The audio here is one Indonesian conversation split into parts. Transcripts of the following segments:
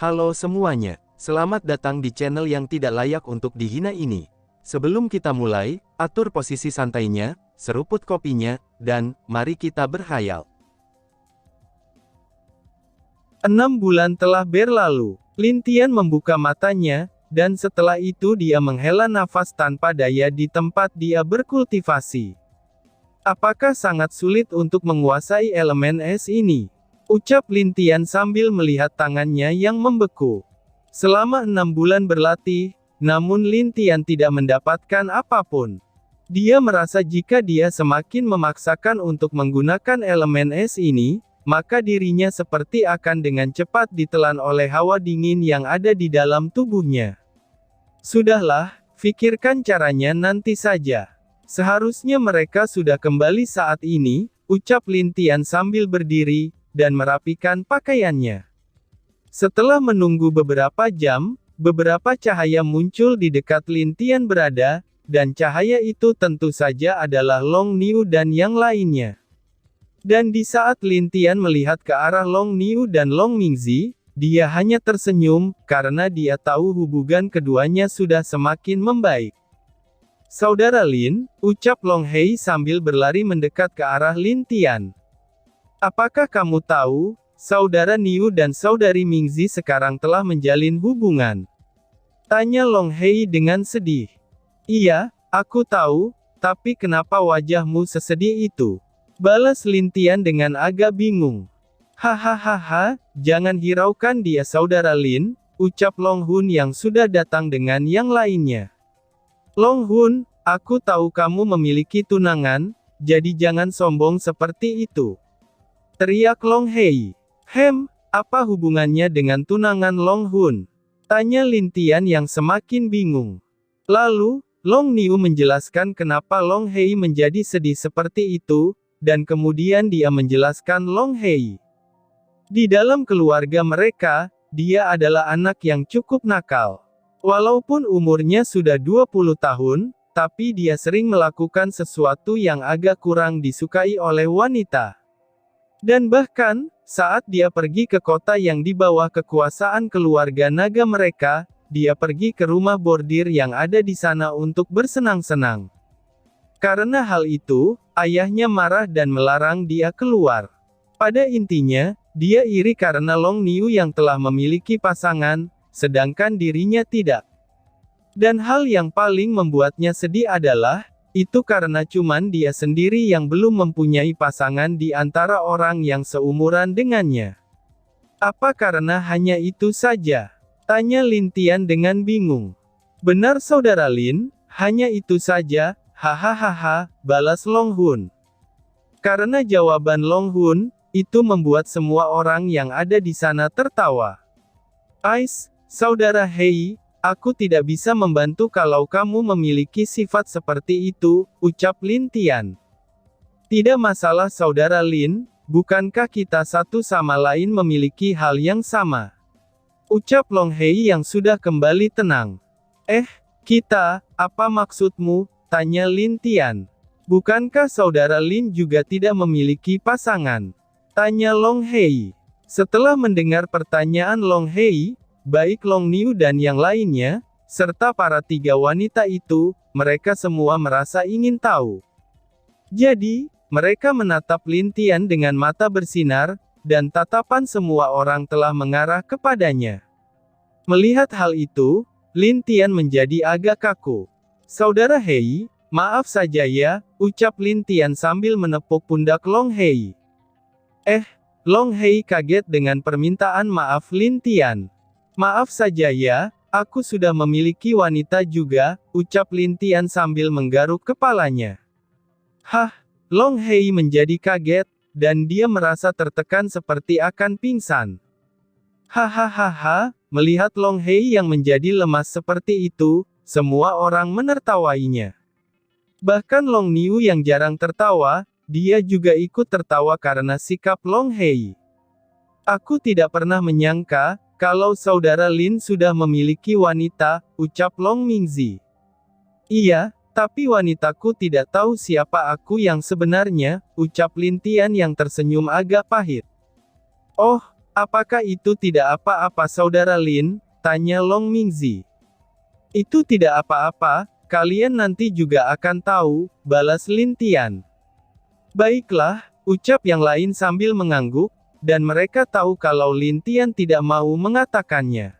Halo semuanya, selamat datang di channel yang tidak layak untuk dihina ini. Sebelum kita mulai, atur posisi santainya, seruput kopinya, dan mari kita berkhayal. 6 bulan telah berlalu. Lin Tian membuka matanya, dan setelah itu dia menghela nafas tanpa daya di tempat dia berkultivasi. Apakah sangat sulit untuk menguasai elemen es ini? Ucap Lin Tian sambil melihat tangannya yang membeku. Selama 6 bulan berlatih, namun Lin Tian tidak mendapatkan apapun. Dia merasa jika dia semakin memaksakan untuk menggunakan elemen es ini, maka dirinya seperti akan dengan cepat ditelan oleh hawa dingin yang ada di dalam tubuhnya. Sudahlah, pikirkan caranya nanti saja. Seharusnya mereka sudah kembali saat ini, ucap Lin Tian sambil berdiri, dan merapikan pakaiannya. Setelah menunggu beberapa jam, beberapa cahaya muncul di dekat Lin Tian berada, dan cahaya itu tentu saja adalah Long Niu dan yang lainnya. Dan di saat Lin Tian melihat ke arah Long Niu dan Long Mingzi, dia hanya tersenyum, karena dia tahu hubungan keduanya sudah semakin membaik. Saudara Lin, ucap Long Hei sambil berlari mendekat ke arah Lin Tian. Apakah kamu tahu, saudara Niu dan saudari Mingzi sekarang telah menjalin hubungan? Tanya Long Hei dengan sedih. Iya, aku tahu, tapi kenapa wajahmu sesedih itu? Balas Lin Tian dengan agak bingung. Hahaha, jangan hiraukan dia saudara Lin, ucap Long Hun yang sudah datang dengan yang lainnya. Long Hun, aku tahu kamu memiliki tunangan, jadi jangan sombong seperti itu. Teriak Long Hei. Apa hubungannya dengan tunangan Long Hun? Tanya Lin Tian yang semakin bingung. Lalu, Long Niu menjelaskan kenapa Long Hei menjadi sedih seperti itu, dan kemudian dia menjelaskan Long Hei. Di dalam keluarga mereka, dia adalah anak yang cukup nakal. Walaupun umurnya sudah 20 tahun, tapi dia sering melakukan sesuatu yang agak kurang disukai oleh wanita. Dan bahkan, saat dia pergi ke kota yang di bawah kekuasaan keluarga naga mereka, dia pergi ke rumah bordir yang ada di sana untuk bersenang-senang. Karena hal itu, ayahnya marah dan melarang dia keluar. Pada intinya, dia iri karena Long Niu yang telah memiliki pasangan, sedangkan dirinya tidak. Dan hal yang paling membuatnya sedih adalah, itu karena cuman dia sendiri yang belum mempunyai pasangan di antara orang yang seumuran dengannya. Apa karena hanya itu saja? Tanya Lin Tian dengan bingung. Benar saudara Lin, hanya itu saja, hahaha, balas Long Hun. Karena jawaban Long Hun, itu membuat semua orang yang ada di sana tertawa. Saudara Hei, aku tidak bisa membantu kalau kamu memiliki sifat seperti itu, ucap Lin Tian. Tidak masalah saudara Lin, bukankah kita satu sama lain memiliki hal yang sama? Ucap Long Hei yang sudah kembali tenang. Kita, apa maksudmu? Tanya Lin Tian. Bukankah saudara Lin juga tidak memiliki pasangan? Tanya Long Hei. Setelah mendengar pertanyaan Long Hei, baik Long Niu dan yang lainnya, serta para 3 wanita itu, mereka semua merasa ingin tahu. Jadi, mereka menatap Lin Tian dengan mata bersinar, dan tatapan semua orang telah mengarah kepadanya. Melihat hal itu, Lin Tian menjadi agak kaku. Saudara Hei, maaf saja ya, ucap Lin Tian sambil menepuk pundak Long Hei. Long Hei kaget dengan permintaan maaf Lin Tian. Maaf saja ya, aku sudah memiliki wanita juga, ucap Lin Tian sambil menggaruk kepalanya. Long Hei menjadi kaget, dan dia merasa tertekan seperti akan pingsan. Melihat Long Hei yang menjadi lemas seperti itu, semua orang menertawainya. Bahkan Long Niu yang jarang tertawa, dia juga ikut tertawa karena sikap Long Hei. Aku tidak pernah menyangka, kalau saudara Lin sudah memiliki wanita, ucap Long Mingzi. Iya, tapi wanitaku tidak tahu siapa aku yang sebenarnya, ucap Lin Tian yang tersenyum agak pahit. Oh, Apakah itu tidak apa-apa Saudara Lin? Tanya Long Mingzi. Itu tidak apa-apa, kalian nanti juga akan tahu, balas Lin Tian. Baiklah, ucap yang lain sambil mengangguk, dan mereka tahu kalau Lin Tian tidak mau mengatakannya.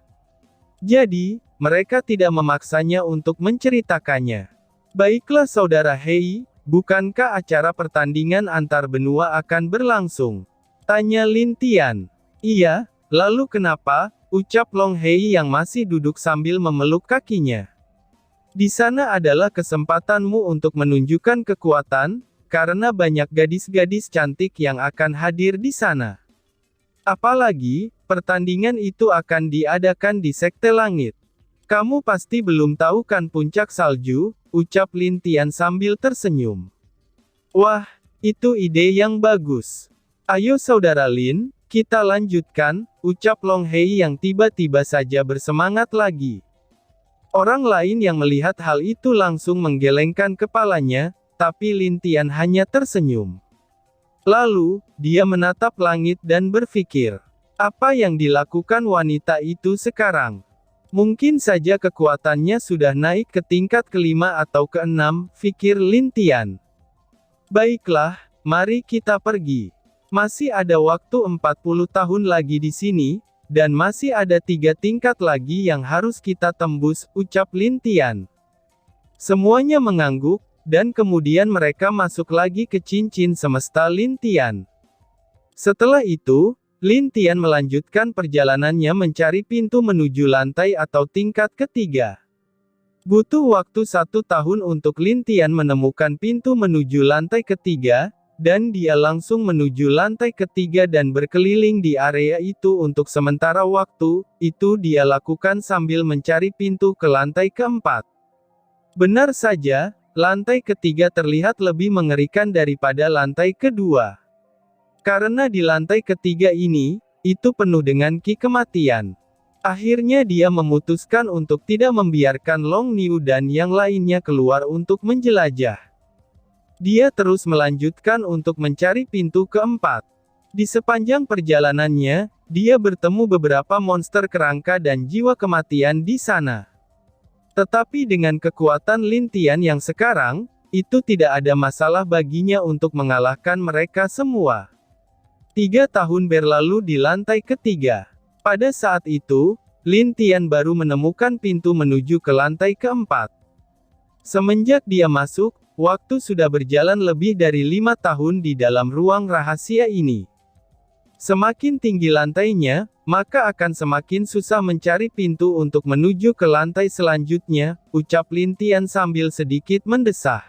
Jadi, mereka tidak memaksanya untuk menceritakannya. Baiklah Saudara Hei, bukankah acara pertandingan antar benua akan berlangsung? Tanya Lin Tian. Iya, lalu kenapa? Ucap Long Hei yang masih duduk sambil memeluk kakinya. Di sana adalah kesempatanmu untuk menunjukkan kekuatan, karena banyak gadis-gadis cantik yang akan hadir di sana. Apalagi, pertandingan itu akan diadakan di Sekte Langit. Kamu pasti belum tahu kan puncak salju, ucap Lin Tian sambil tersenyum. Wah, itu ide yang bagus. Ayo Saudara Lin, kita lanjutkan, ucap Long Hei yang tiba-tiba saja bersemangat lagi. Orang lain yang melihat hal itu langsung menggelengkan kepalanya, tapi Lin Tian hanya tersenyum. Lalu, dia menatap langit dan berpikir, apa yang dilakukan wanita itu sekarang? Mungkin saja kekuatannya sudah naik ke tingkat kelima atau keenam, pikir Lin Tian. Baiklah, mari kita pergi. Masih ada waktu 40 tahun lagi di sini, dan masih ada 3 tingkat lagi yang harus kita tembus, ucap Lin Tian. Semuanya mengangguk, dan kemudian mereka masuk lagi ke cincin semesta Lin Tian. Setelah itu, Lin Tian melanjutkan perjalanannya mencari pintu menuju lantai atau tingkat ketiga. Butuh waktu 1 tahun untuk Lin Tian menemukan pintu menuju lantai ketiga, dan dia langsung menuju lantai ketiga dan berkeliling di area itu untuk sementara waktu, itu dia lakukan sambil mencari pintu ke lantai keempat. Benar saja, lantai ketiga terlihat lebih mengerikan daripada lantai kedua. Karena di lantai ketiga ini, itu penuh dengan ki kematian. Akhirnya dia memutuskan untuk tidak membiarkan Long Niu dan yang lainnya keluar untuk menjelajah. Dia terus melanjutkan untuk mencari pintu keempat. Di sepanjang perjalanannya, dia bertemu beberapa monster kerangka dan jiwa kematian di sana. Tetapi dengan kekuatan Lin Tian yang sekarang, itu tidak ada masalah baginya untuk mengalahkan mereka semua. 3 tahun berlalu di lantai ketiga. Pada saat itu, Lin Tian baru menemukan pintu menuju ke lantai keempat. Semenjak dia masuk, waktu sudah berjalan lebih dari 5 tahun di dalam ruang rahasia ini. Semakin tinggi lantainya, maka akan semakin susah mencari pintu untuk menuju ke lantai selanjutnya, ucap Lin Tian sambil sedikit mendesah.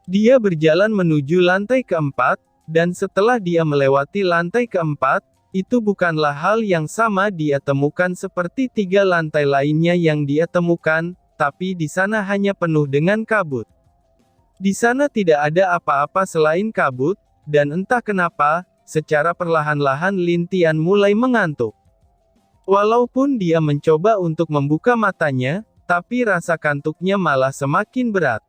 Dia berjalan menuju lantai keempat, dan setelah dia melewati lantai keempat, itu bukanlah hal yang sama dia temukan seperti 3 lantai lainnya yang dia temukan, tapi di sana hanya penuh dengan kabut. Di sana tidak ada apa-apa selain kabut, dan entah kenapa, secara perlahan-lahan Lin Tian mulai mengantuk. Walaupun dia mencoba untuk membuka matanya, tapi rasa kantuknya malah semakin berat.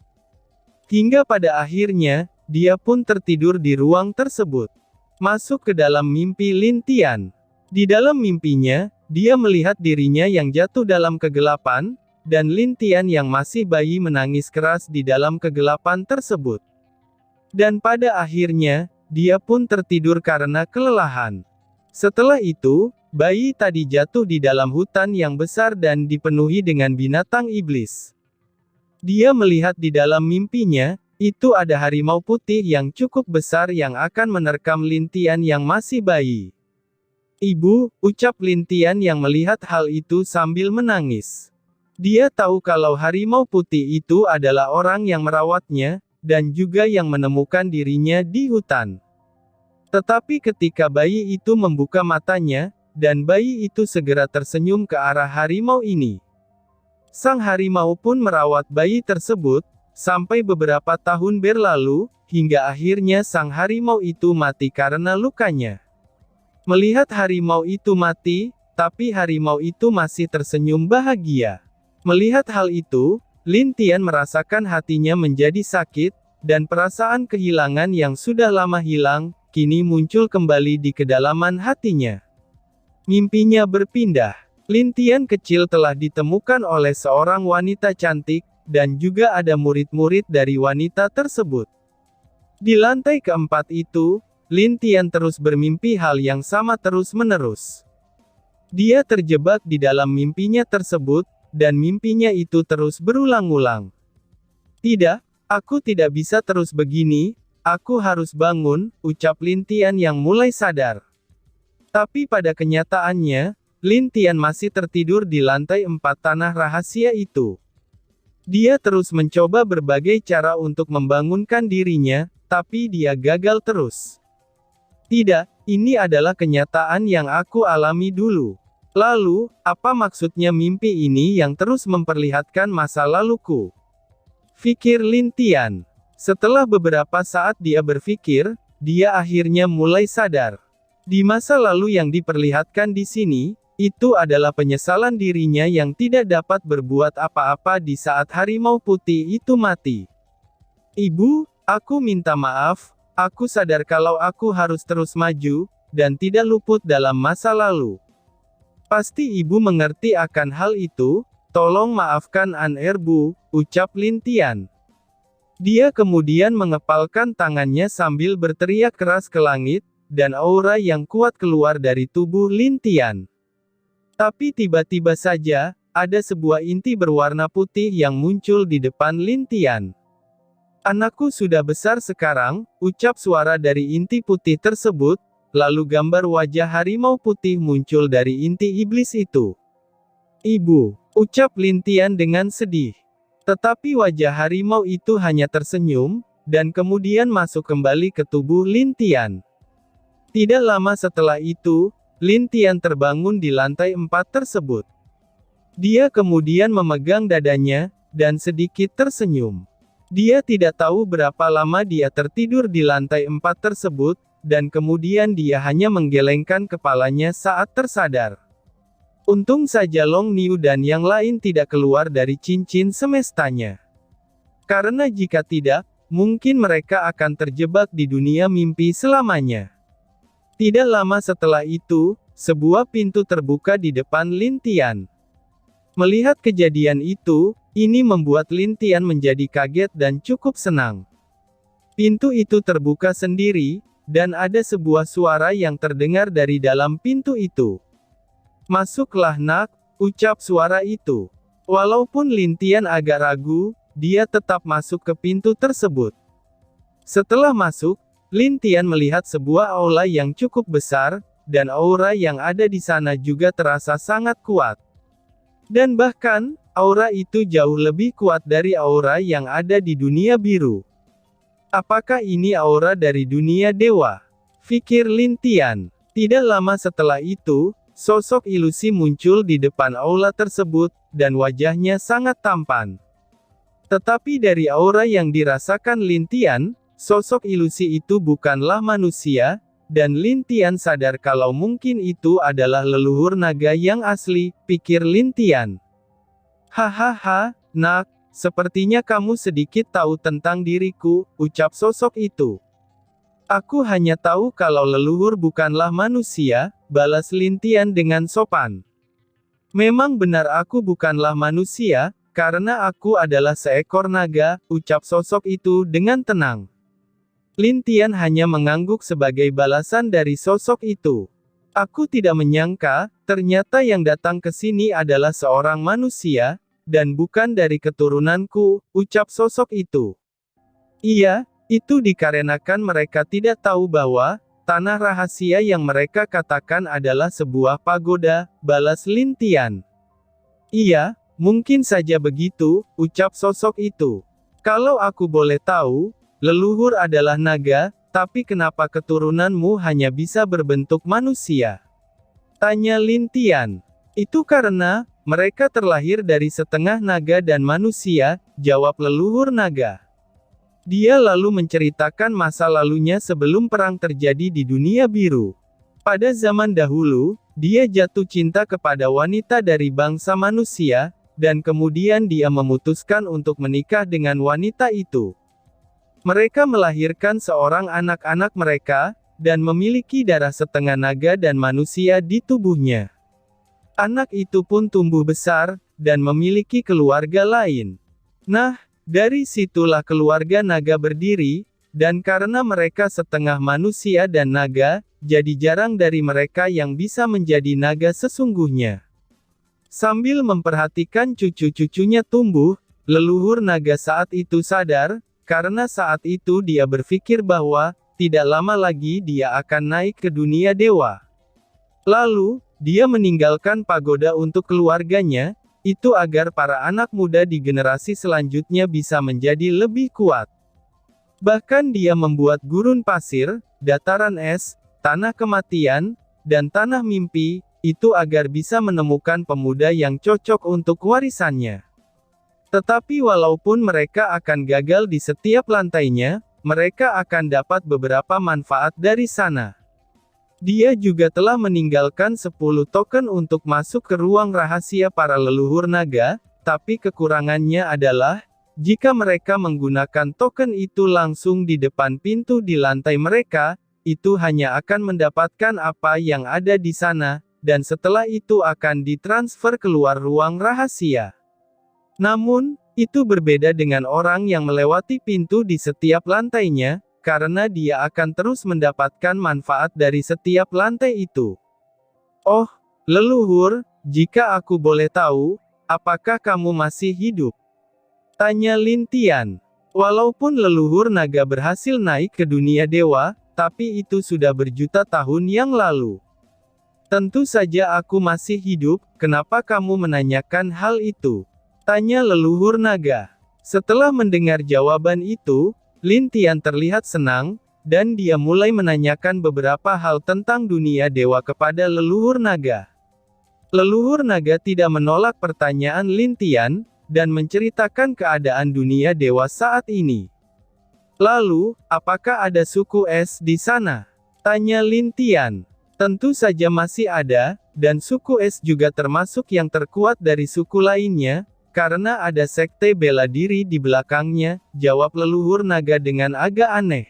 Hingga pada akhirnya, dia pun tertidur di ruang tersebut. Masuk ke dalam mimpi Lin Tian. Di dalam mimpinya, dia melihat dirinya yang jatuh dalam kegelapan, dan Lin Tian yang masih bayi menangis keras di dalam kegelapan tersebut. Dan pada akhirnya, dia pun tertidur karena kelelahan. Setelah itu, bayi tadi jatuh di dalam hutan yang besar dan dipenuhi dengan binatang iblis. Dia melihat di dalam mimpinya, itu ada harimau putih yang cukup besar yang akan menerkam Lin Tian yang masih bayi. Ibu, ucap Lin Tian yang melihat hal itu sambil menangis. Dia tahu kalau harimau putih itu adalah orang yang merawatnya, dan juga yang menemukan dirinya di hutan. Tetapi ketika bayi itu membuka matanya, dan bayi itu segera tersenyum ke arah harimau ini. Sang harimau pun merawat bayi tersebut, sampai beberapa tahun berlalu, hingga akhirnya sang harimau itu mati karena lukanya. Melihat harimau itu mati, tapi harimau itu masih tersenyum bahagia. Melihat hal itu, Lin Tian merasakan hatinya menjadi sakit, dan perasaan kehilangan yang sudah lama hilang, kini muncul kembali di kedalaman hatinya. Mimpinya berpindah. Lintian kecil telah ditemukan oleh seorang wanita cantik, dan juga ada murid-murid dari wanita tersebut. Di lantai keempat itu, Lintian terus bermimpi hal yang sama terus-menerus. Dia terjebak di dalam mimpinya tersebut, dan mimpinya itu terus berulang-ulang. Tidak, aku tidak bisa terus begini, aku harus bangun, ucap Lintian yang mulai sadar. Tapi pada kenyataannya, Lintian masih tertidur di lantai 4 tanah rahasia itu. Dia terus mencoba berbagai cara untuk membangunkan dirinya, tapi dia gagal terus. Tidak, ini adalah kenyataan yang aku alami dulu. Lalu, apa maksudnya mimpi ini yang terus memperlihatkan masa laluku? Fikir Lintian. Setelah beberapa saat dia berpikir, dia akhirnya mulai sadar. Di masa lalu yang diperlihatkan di sini, itu adalah penyesalan dirinya yang tidak dapat berbuat apa-apa di saat harimau putih itu mati. Ibu, aku minta maaf, aku sadar kalau aku harus terus maju, dan tidak luput dalam masa lalu. Pasti ibu mengerti akan hal itu, tolong maafkan An-er Bu, ucap Lintian. Dia kemudian mengepalkan tangannya sambil berteriak keras ke langit, dan aura yang kuat keluar dari tubuh Lintian. Tapi tiba-tiba saja, ada sebuah inti berwarna putih yang muncul di depan Lintian. Anakku sudah besar sekarang, ucap suara dari inti putih tersebut, lalu gambar wajah harimau putih muncul dari inti iblis itu. Ibu, ucap Lintian dengan sedih. Tetapi wajah harimau itu hanya tersenyum, dan kemudian masuk kembali ke tubuh Lintian. Tidak lama setelah itu, Lintian terbangun di lantai 4 tersebut. Dia kemudian memegang dadanya, dan sedikit tersenyum. Dia tidak tahu berapa lama dia tertidur di lantai 4 tersebut, dan kemudian dia hanya menggelengkan kepalanya saat tersadar. Untung saja Long Niu dan yang lain tidak keluar dari cincin semestanya. Karena jika tidak, mungkin mereka akan terjebak di dunia mimpi selamanya. Tidak lama setelah itu, sebuah pintu terbuka di depan Lintian. Melihat kejadian itu, ini membuat Lintian menjadi kaget dan cukup senang. Pintu itu terbuka sendiri, dan ada sebuah suara yang terdengar dari dalam pintu itu. Masuklah nak, ucap suara itu. Walaupun Lintian agak ragu, dia tetap masuk ke pintu tersebut. Setelah masuk, Lintian melihat sebuah aula yang cukup besar, dan aura yang ada di sana juga terasa sangat kuat. Dan bahkan, aura itu jauh lebih kuat dari aura yang ada di dunia biru. Apakah ini aura dari dunia dewa? Fikir Lintian. Tidak lama setelah itu, sosok ilusi muncul di depan aula tersebut, dan wajahnya sangat tampan. Tetapi dari aura yang dirasakan Lintian, sosok ilusi itu bukanlah manusia, dan Lintian sadar kalau mungkin itu adalah leluhur naga yang asli, pikir Lintian. Hahaha, nak, sepertinya kamu sedikit tahu tentang diriku, ucap sosok itu. Aku hanya tahu kalau leluhur bukanlah manusia, balas Lintian dengan sopan. Memang benar aku bukanlah manusia, karena aku adalah seekor naga, ucap sosok itu dengan tenang. Lintian hanya mengangguk sebagai balasan dari sosok itu. Aku tidak menyangka, ternyata yang datang ke sini adalah seorang manusia, dan bukan dari keturunanku, ucap sosok itu. Iya, itu dikarenakan mereka tidak tahu bahwa, tanah rahasia yang mereka katakan adalah sebuah pagoda, balas Lintian. Iya, mungkin saja begitu, ucap sosok itu. Kalau aku boleh tahu, leluhur adalah naga, tapi kenapa keturunanmu hanya bisa berbentuk manusia? Tanya Lintian. Itu karena, mereka terlahir dari setengah naga dan manusia, jawab leluhur naga. Dia lalu menceritakan masa lalunya sebelum perang terjadi di dunia biru. Pada zaman dahulu, dia jatuh cinta kepada wanita dari bangsa manusia, dan kemudian dia memutuskan untuk menikah dengan wanita itu. Mereka melahirkan seorang anak-anak mereka, dan memiliki darah setengah naga dan manusia di tubuhnya. Anak itu pun tumbuh besar, dan memiliki keluarga lain. Nah, dari situlah keluarga naga berdiri, dan karena mereka setengah manusia dan naga, jadi jarang dari mereka yang bisa menjadi naga sesungguhnya. Sambil memperhatikan cucu-cucunya tumbuh, leluhur naga saat itu sadar, karena saat itu dia berpikir bahwa, tidak lama lagi dia akan naik ke dunia dewa. Lalu, dia meninggalkan pagoda untuk keluarganya, itu agar para anak muda di generasi selanjutnya bisa menjadi lebih kuat. Bahkan dia membuat gurun pasir, dataran es, tanah kematian, dan tanah mimpi, itu agar bisa menemukan pemuda yang cocok untuk warisannya. Tetapi walaupun mereka akan gagal di setiap lantainya, mereka akan dapat beberapa manfaat dari sana. Dia juga telah meninggalkan 10 token untuk masuk ke ruang rahasia para leluhur naga, tapi kekurangannya adalah, jika mereka menggunakan token itu langsung di depan pintu di lantai mereka, itu hanya akan mendapatkan apa yang ada di sana, dan setelah itu akan ditransfer keluar ruang rahasia. Namun, itu berbeda dengan orang yang melewati pintu di setiap lantainya, karena dia akan terus mendapatkan manfaat dari setiap lantai itu. Oh, leluhur, jika aku boleh tahu, apakah kamu masih hidup? Tanya Lin Tian. Walaupun leluhur naga berhasil naik ke dunia dewa, tapi itu sudah berjuta tahun yang lalu. Tentu saja aku masih hidup, kenapa kamu menanyakan hal itu? Tanya leluhur naga. Setelah mendengar jawaban itu, Lin Tian terlihat senang, dan dia mulai menanyakan beberapa hal tentang dunia dewa kepada leluhur naga. Leluhur naga tidak menolak pertanyaan Lin Tian, dan menceritakan keadaan dunia dewa saat ini. Lalu, apakah ada suku es di sana? Tanya Lin Tian. Tentu saja masih ada, dan suku es juga termasuk yang terkuat dari suku lainnya, karena ada sekte bela diri di belakangnya, jawab leluhur naga dengan agak aneh.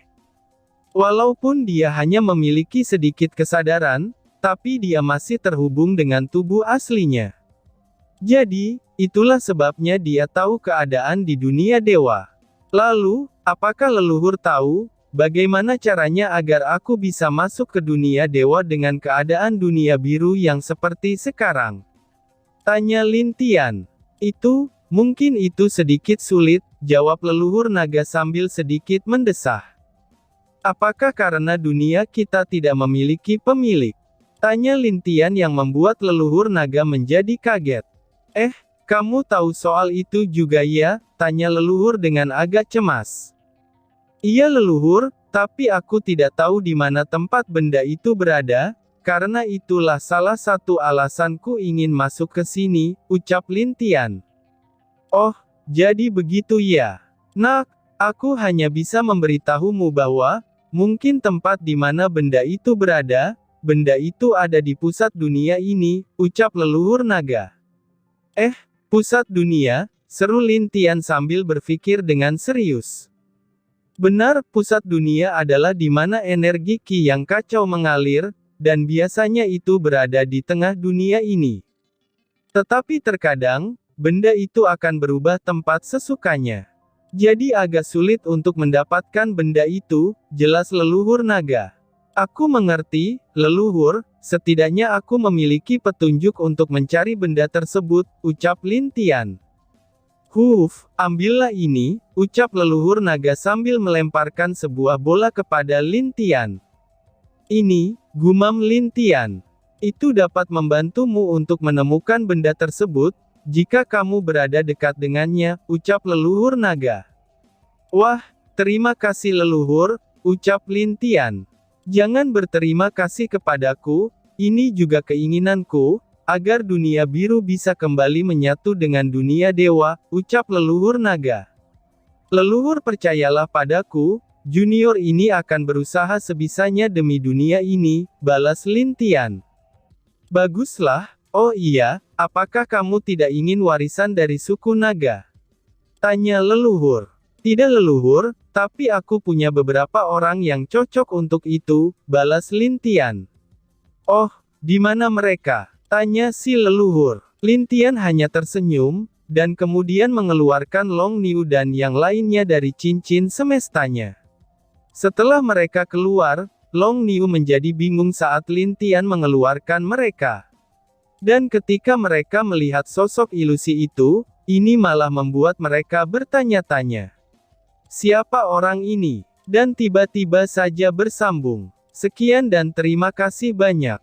Walaupun dia hanya memiliki sedikit kesadaran, tapi dia masih terhubung dengan tubuh aslinya. Jadi, itulah sebabnya dia tahu keadaan di dunia dewa. Lalu, apakah leluhur tahu, bagaimana caranya agar aku bisa masuk ke dunia dewa dengan keadaan dunia biru yang seperti sekarang? Tanya Lin Tian. Mungkin itu sedikit sulit, jawab leluhur naga sambil sedikit mendesah. Apakah karena dunia kita tidak memiliki pemilik? Tanya Lin Tian yang membuat leluhur naga menjadi kaget. Kamu tahu soal itu juga ya? Tanya leluhur dengan agak cemas. Iya leluhur, tapi aku tidak tahu di mana tempat benda itu berada, karena itulah salah satu alasanku ingin masuk ke sini, ucap Lin Tian. Oh, jadi begitu ya. Nak, aku hanya bisa memberitahumu bahwa, mungkin tempat di mana benda itu berada, benda itu ada di pusat dunia ini, ucap leluhur naga. Pusat dunia, seru Lin Tian sambil berpikir dengan serius. Benar, pusat dunia adalah di mana energi Qi yang kacau mengalir, dan biasanya itu berada di tengah dunia ini. Tetapi terkadang, benda itu akan berubah tempat sesukanya. Jadi agak sulit untuk mendapatkan benda itu, jelas leluhur naga. Aku mengerti, leluhur, setidaknya aku memiliki petunjuk untuk mencari benda tersebut, ucap Lin Tian. Ambillah ini, ucap leluhur naga sambil melemparkan sebuah bola kepada Lin Tian. Ini, gumam Lin Tian. Itu dapat membantumu untuk menemukan benda tersebut, jika kamu berada dekat dengannya, ucap leluhur naga. Wah, terima kasih leluhur, ucap Lin Tian. Jangan berterima kasih kepadaku, ini juga keinginanku, agar dunia biru bisa kembali menyatu dengan dunia dewa, ucap leluhur naga. Leluhur percayalah padaku, junior ini akan berusaha sebisanya demi dunia ini, balas Lin Tian. Baguslah, oh iya, apakah kamu tidak ingin warisan dari suku naga? Tanya leluhur. Tidak leluhur, Tetapi aku punya beberapa orang yang cocok untuk itu, balas Lin Tian. Oh, di mana mereka? Tanya si leluhur. Lin Tian hanya tersenyum, dan kemudian mengeluarkan Long Niu dan yang lainnya dari cincin semestanya. Setelah mereka keluar, Long Niu menjadi bingung saat Lin Tian mengeluarkan mereka. Dan ketika mereka melihat sosok ilusi itu, ini malah membuat mereka bertanya-tanya. Siapa orang ini? Dan tiba-tiba saja bersambung. Sekian dan terima kasih banyak.